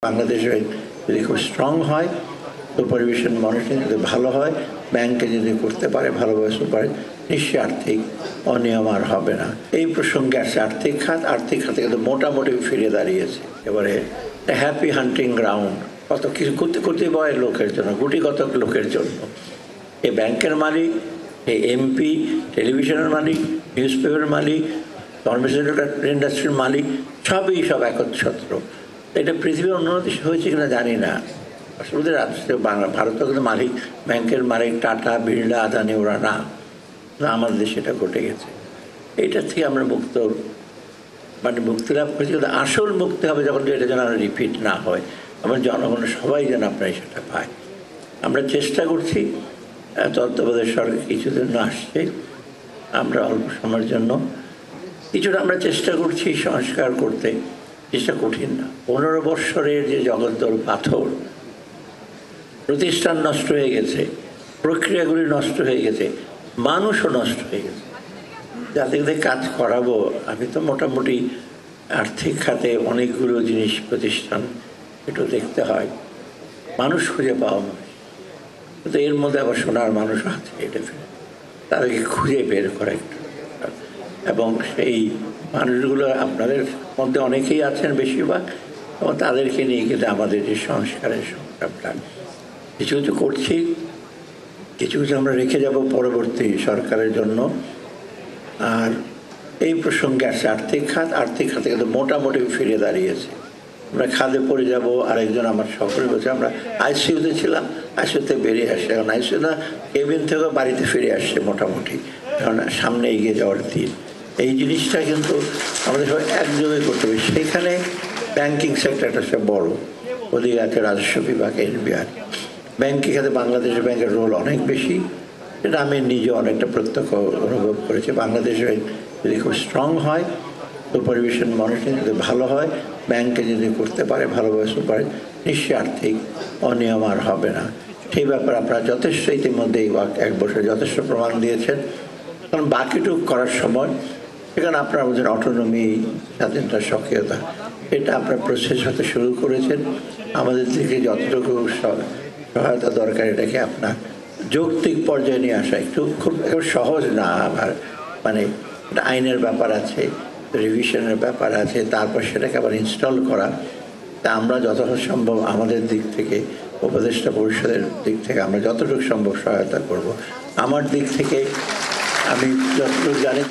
বাংলাদেশে যদি খুব স্ট্রং হয়, সুপারভিশন মনিটরিং যদি ভালো হয়, ব্যাংকে যদি করতে পারে ভালোভাবে সুপার, নিশ্চয়ই আর্থিক অনিয়ম আর হবে না। এই প্রসঙ্গে আসছে আর্থিক খাতে কিন্তু মোটামুটি ফিরে দাঁড়িয়েছে। এবারে হ্যাপি হান্টিং গ্রাউন্ড, কত কিছু করতে বয় লোকের জন্য, গুটি কত লোকের জন্য। এই ব্যাংকের মালিক, এই এমপি, টেলিভিশনের মালিক, নিউজ পেপারের মালিক, ফার্মাসিউটিক্যাল ইন্ডাস্ট্রির মালিক, সবই সব একচ্ছত্র। এটা পৃথিবীর অন্য দেশে হয়েছে কিনা জানি না। আসলে ভারতও কিন্তু মালিক, ব্যাংকের মালিক টাটা, বিড়লা, আদানি ওরা না, আমাদের দেশে এটা ঘটে গেছে। এইটার থেকে আমরা মুক্তি লাভ করেছি। কিন্তু আসল মুক্তি হবে যখন এটা যেন আমরা রিপিট না হয়, আমার জনগণ সবাই যেন আপনারা সেটা পায়। আমরা চেষ্টা করছি, তত্ত্বাবধায়ক সরকার কিছুদিন আসছে, আমরা অল্প সময়ের জন্য কিছুটা আমরা চেষ্টা করছি সংস্কার করতে। চেষ্টা কঠিন না। 15 বৎসরের যে জগদ্দল পাথর, প্রতিষ্ঠান নষ্ট হয়ে গেছে, প্রক্রিয়াগুলি নষ্ট হয়ে গেছে, মানুষও নষ্ট হয়ে গেছে। যাদের কাজ করাবো, আমি তো মোটামুটি আর্থিক খাতে অনেকগুলো জিনিস প্রতিষ্ঠান একটু দেখতে হয়, মানুষ খুঁজে পাওয়া মানুষ, কিন্তু এর মধ্যে আবার সোনার মানুষ আছে, এটা তাদেরকে খুঁজে বের করা একটু। এবং সেই মানুষগুলো আপনাদের মধ্যে অনেকেই আছেন বেশিরভাগ, এবং তাদেরকে নিয়ে কিন্তু আমাদের যে সংস্কারের সংগ্রামটা কিছু কিছু করছি, কিছু কিছু আমরা রেখে যাব পরবর্তী সরকারের জন্য। আর এই প্রসঙ্গে আসছে আর্থিক খাতে কিন্তু মোটামুটি ফিরে দাঁড়িয়েছে। আমরা খাদে পড়ে যাব। আরেকজন আমার সকলে বলছে আমরা আইসিইউতে ছিলাম, আইসিইউতে বেরিয়ে আসছে, এখন আইসিইউ না, কেবিন থেকেও বাড়িতে ফিরে আসছে মোটামুটি, কারণ সামনে এগিয়ে যাওয়ার দিন। এই জিনিসটা কিন্তু আমাদের সবাই একযোগে করতে হবে। সেখানে ব্যাংকিং সেক্টরটা সব বড়, ওদিকে আছে রাজস্ব বিভাগ, এনবিআর। ব্যাংকিং খাতে বাংলাদেশের ব্যাংকের রোল অনেক বেশি, এটা আমি নিজে অনেকটা প্রত্যক্ষ অনুভব করেছি। বাংলাদেশের যদি খুব স্ট্রং হয়, সুপারভিশন মনিটরিং যদি ভালো হয়, ব্যাংকে যদি করতে পারে ভালোভাবে সুপার, নিশ্চয়ই আর্থিক অনিয়ম আর হবে না। সেই ব্যাপারে আপনারা যথেষ্ট ইতিমধ্যে এই 1 বছরে যথেষ্ট প্রমাণ দিয়েছেন। কারণ বাকিটুকু করার সময় সেখানে আপনারা বলছেন অটোনমি, স্বাধীনতা, সক্রিয়তা, এটা আপনার প্রসেস হতে শুরু করেছেন। আমাদের থেকে যতটুকু সহায়তা দরকার, এটাকে আপনার যৌক্তিক পর্যায়ে নিয়ে আসা খুব সহজ না। আবার একটা আইনের ব্যাপার আছে, রিভিশনের ব্যাপার আছে, তারপর সেটাকে আবার ইনস্টল করা। তা আমরা যতটা সম্ভব আমাদের দিক থেকে, উপদেষ্টা পরিষদের দিক থেকে আমরা যতটুকু সম্ভব সহায়তা করব। আমার দিক থেকে আমি যতটুকু জানি